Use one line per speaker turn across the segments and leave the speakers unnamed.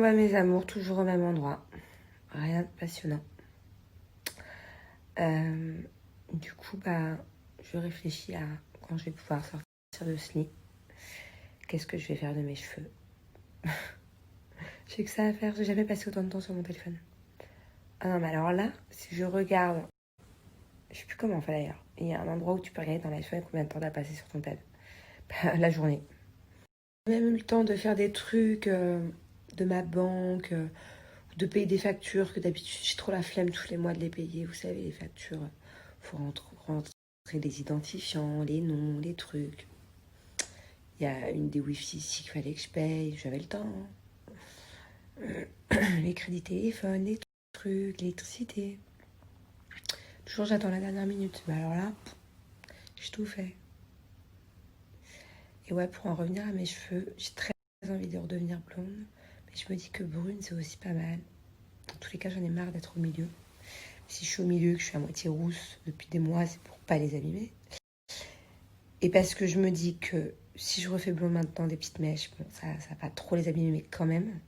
bah mes amours, toujours au même endroit. Rien de passionnant. Du coup, bah, je réfléchis à quand je vais pouvoir sortir de ce lit. Qu'est-ce que je vais faire de mes cheveux? J'ai que ça à faire, j'ai jamais passé autant de temps sur mon téléphone. Ah non, mais alors là, si je regarde, je sais plus comment on fait d'ailleurs. Il y a un endroit où tu peux regarder dans l'iPhone combien de temps t'as passé sur ton tel. La journée. J'ai même eu le temps de faire des trucs de ma banque, de payer des factures que d'habitude j'ai trop la flemme tous les mois de les payer. Vous savez, les factures, faut rentrer les identifiants, les noms, les trucs. Il y a une des Wi-Fi ici qu'il fallait que je paye, j'avais le temps. Les crédits téléphone, les trucs, l'électricité. Toujours j'attends la dernière minute. Mais alors là, j'ai tout fait. Et ouais, pour en revenir à mes cheveux, j'ai très envie de redevenir blonde. Mais je me dis que brune, c'est aussi pas mal. Dans tous les cas, j'en ai marre d'être au milieu. Si je suis au milieu, que je suis à moitié rousse depuis des mois, c'est pour pas les abîmer. Et parce que je me dis que si je refais blond maintenant, des petites mèches, bon, ça va pas trop les abîmer, mais quand même.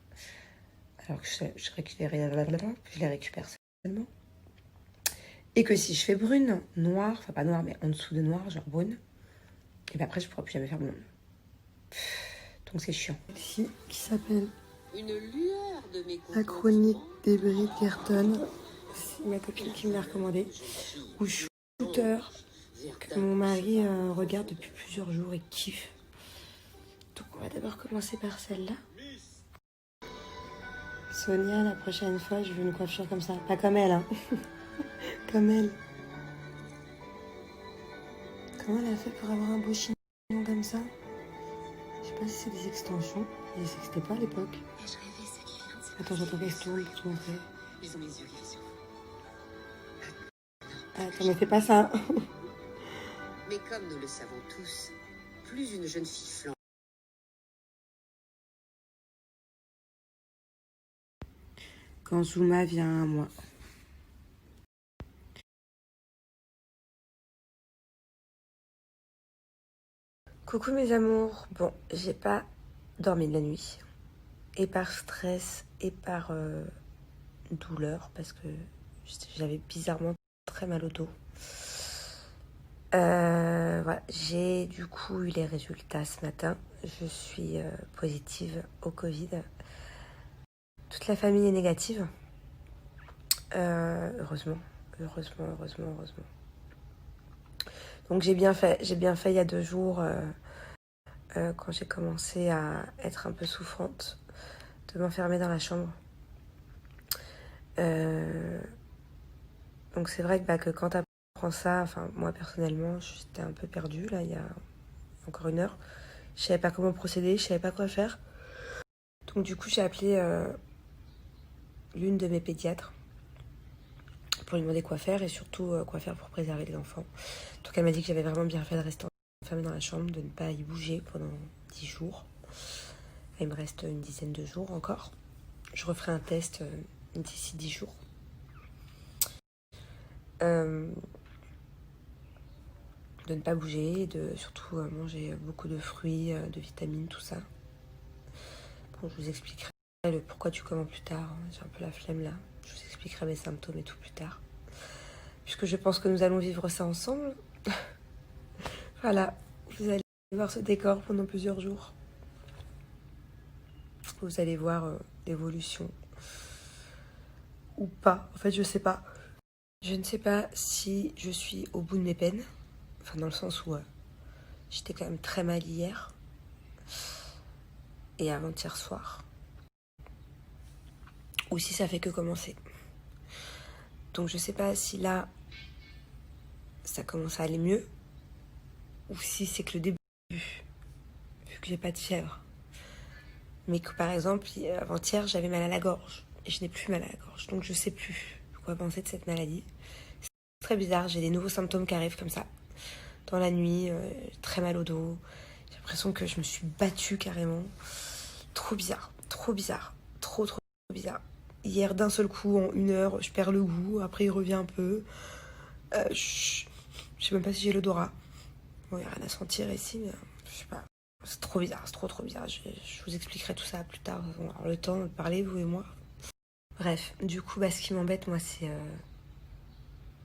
Alors que je les récupère seulement. Et que si je fais brune, noire, enfin pas noire, mais en dessous de noir, genre brune, et bien après, je pourrai plus jamais faire blonde. Donc c'est chiant. Ici, qui s'appelle La chronique des Bridgerton. C'est ma copine qui me l'a recommandé. Ou Shooter, que mon mari regarde depuis plusieurs jours et kiffe. Donc on va d'abord commencer par celle-là. Sonia, la prochaine fois, je veux une coiffure comme ça. Pas comme elle, hein. Comme elle. Comment elle a fait pour avoir un beau chignon comme ça? Je sais pas si c'est des extensions. Je sais que c'était pas à l'époque. Attends, j'attends qu'elle se tourne pour te montrer. Attends, mais fais pas ça.
Mais comme nous le savons tous, plus une jeune fille flambe.
Quand Zuma vient à moi. Coucou mes amours. Bon, j'ai pas dormi de la nuit. Et par stress et par douleur, parce que j'avais bizarrement très mal au dos. Voilà, j'ai du coup eu les résultats ce matin. Je suis positive au Covid. Toute la famille est négative. Heureusement. Donc j'ai bien fait il y a 2 jours, quand j'ai commencé à être un peu souffrante, de m'enfermer dans la chambre. Donc c'est vrai que quand t'apprends ça, enfin moi personnellement, j'étais un peu perdue là il y a encore 1 heure. Je savais pas comment procéder, je savais pas quoi faire. Donc du coup j'ai appelé l'une de mes pédiatres pour lui demander quoi faire et surtout quoi faire pour préserver les enfants. Donc elle m'a dit que j'avais vraiment bien fait de rester enfermée dans la chambre, de ne pas y bouger pendant 10 jours. Il me reste une dizaine de jours encore. Je referai un test d'ici 10 jours. De ne pas bouger, de surtout manger beaucoup de fruits, de vitamines, tout ça. Bon, je vous expliquerai le pourquoi du comment plus tard. J'ai un peu la flemme là. Je vous expliquerai mes symptômes et tout plus tard. Puisque je pense que nous allons vivre ça ensemble. Voilà, vous allez voir ce décor pendant plusieurs jours. Vous allez voir l'évolution. Ou pas. En fait, je sais pas. Je ne sais pas si je suis au bout de mes peines. Enfin, dans le sens où j'étais quand même très mal hier. Et avant-hier soir. Ou si ça fait que commencer. Donc je sais pas si là, ça commence à aller mieux. Ou si c'est que le début. Vu que j'ai pas de fièvre. Mais que par exemple, avant-hier, j'avais mal à la gorge. Et je n'ai plus mal à la gorge. Donc je sais plus quoi penser de cette maladie. C'est très bizarre, j'ai des nouveaux symptômes qui arrivent comme ça. Dans la nuit, très mal au dos. J'ai l'impression que je me suis battue carrément. Trop bizarre. Trop bizarre. Hier, d'un seul coup, en 1 heure, je perds le goût. Après, il revient un peu. Je sais même pas si j'ai l'odorat. Bon, il n'y a rien à sentir ici, mais je sais pas. C'est trop bizarre, c'est trop bizarre. Je vous expliquerai tout ça plus tard. On va avoir le temps de parler, vous et moi. Bref, du coup, ce qui m'embête, moi, c'est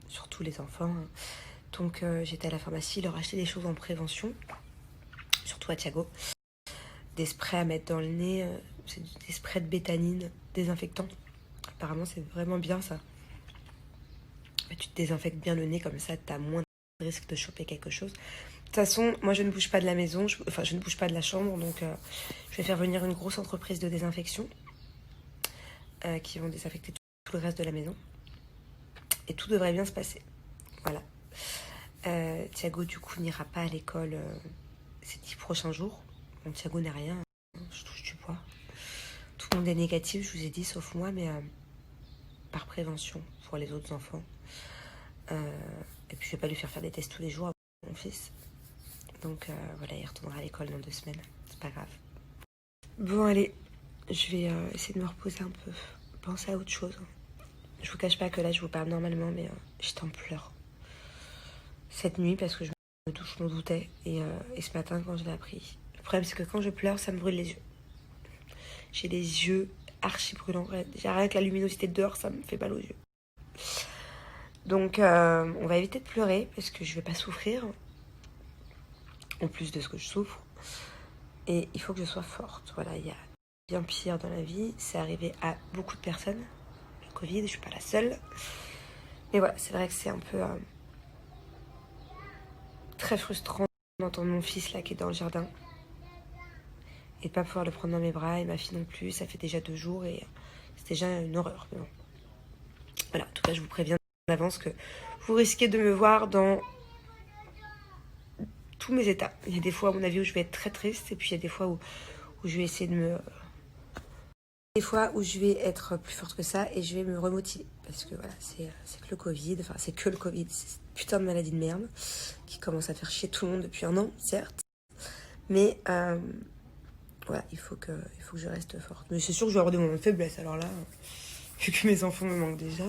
surtout les enfants. Donc, j'étais à la pharmacie, leur acheter des choses en prévention, surtout à Thiago. Des sprays à mettre dans le nez, c'est des sprays de bétanine, désinfectants. Apparemment, c'est vraiment bien ça. Tu te désinfectes bien le nez, comme ça, t'as moins de risque de choper quelque chose. De toute façon, moi, je ne bouge pas de la maison, je ne bouge pas de la chambre, donc je vais faire venir une grosse entreprise de désinfection qui vont désinfecter tout le reste de la maison. Et tout devrait bien se passer. Voilà. Thiago, du coup, n'ira pas à l'école ces 10 prochains jours. Bon, Thiago n'a rien, je touche du bois. Tout le monde est négatif, je vous ai dit, sauf moi, mais par prévention pour les autres enfants. Et puis, je vais pas lui faire des tests tous les jours à mon fils. Donc, voilà, il retournera à l'école dans 2 semaines. C'est pas grave. Bon, allez, je vais essayer de me reposer un peu. Penser à autre chose. Je vous cache pas que là, je vous parle normalement, mais j'étais en pleurs. Cette nuit, parce que je m'en doutais. Et ce matin, quand je l'ai appris. Le problème, c'est que quand je pleure, ça me brûle les yeux. J'ai les yeux archi brûlants. J'ai rien que la luminosité de dehors, ça me fait mal aux yeux. Donc, on va éviter de pleurer, parce que je vais pas souffrir. En plus de ce que je souffre. Et il faut que je sois forte. Voilà, il y a bien pire dans la vie. C'est arrivé à beaucoup de personnes. Le Covid, je suis pas la seule. Mais voilà, c'est vrai que c'est un peu très frustrant d'entendre mon fils là qui est dans le jardin. Et de pas pouvoir le prendre dans mes bras. Et ma fille non plus. Ça fait déjà 2 jours et c'est déjà une horreur. Mais bon. Voilà, en tout cas, je vous préviens d'avance que vous risquez de me voir dans tous mes états. Il y a des fois, à mon avis, où je vais être très triste. Et puis, il y a des fois où je vais essayer de me... Des fois où je vais être plus forte que ça et je vais me remotiver. Parce que voilà, c'est que le Covid. Enfin, c'est que le Covid. C'est cette putain de maladie de merde qui commence à faire chier tout le monde depuis 1 an, certes. Mais voilà, il faut que je reste forte. Mais c'est sûr que je vais avoir des moments de faiblesse. Alors là, vu que mes enfants me manquent déjà...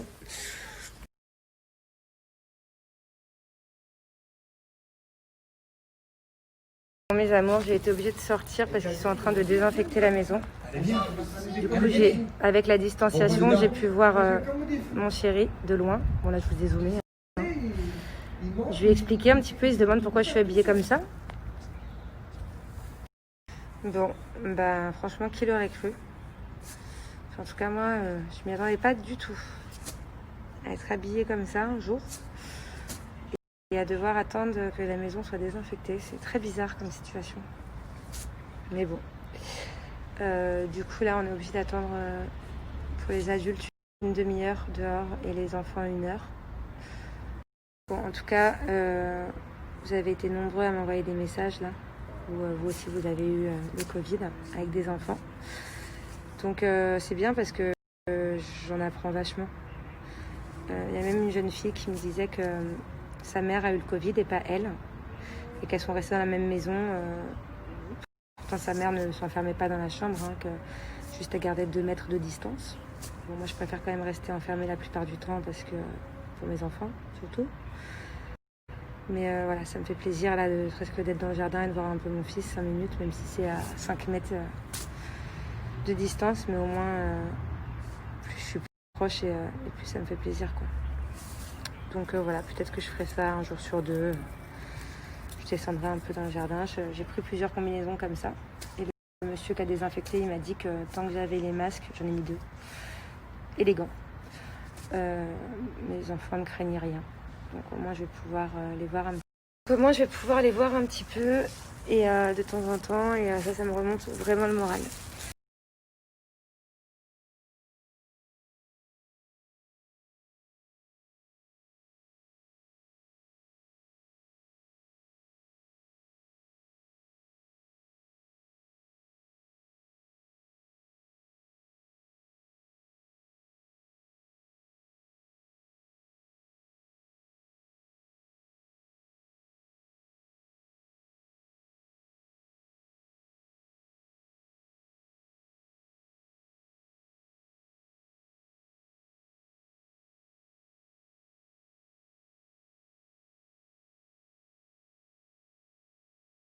Mes amours, j'ai été obligée de sortir parce qu'ils sont en train de désinfecter la maison. Du coup, avec la distanciation, j'ai pu voir mon chéri de loin. Bon, là, je vous ai zoomé. Je lui ai expliqué un petit peu. Il se demande pourquoi je suis habillée comme ça. Bon, franchement, qui l'aurait cru? Enfin, en tout cas, moi, je m'y attendais pas du tout à être habillée comme ça un jour. Et à devoir attendre que la maison soit désinfectée. C'est très bizarre comme situation. Mais bon. Du coup, là, on est obligé d'attendre pour les adultes 1 demi-heure dehors et les enfants 1 heure. Bon, en tout cas, vous avez été nombreux à m'envoyer des messages là. Où vous aussi, vous avez eu le Covid avec des enfants. Donc, c'est bien parce que j'en apprends vachement. Il y a même une jeune fille qui me disait que... sa mère a eu le Covid et pas elle. Et qu'elles sont restées dans la même maison. Pourtant, sa mère ne s'enfermait pas dans la chambre, que juste à garder 2 mètres de distance. Bon, moi, je préfère quand même rester enfermée la plupart du temps parce que pour mes enfants, surtout. Mais voilà, ça me fait plaisir là, presque d'être dans le jardin et de voir un peu mon fils 5 minutes, même si c'est à 5 mètres de distance. Mais au moins, plus je suis proche et plus ça me fait plaisir, quoi. Donc voilà, peut-être que je ferai ça un jour sur 2. Je descendrai un peu dans le jardin. J'ai pris plusieurs combinaisons comme ça. Et le monsieur qui a désinfecté, il m'a dit que tant que j'avais les masques, j'en ai mis 2. Et les gants. Mes enfants ne craignent rien. Donc au moins je vais pouvoir les voir un petit peu. Au moins je vais pouvoir les voir un petit peu. Et de temps en temps. Et ça me remonte vraiment le moral.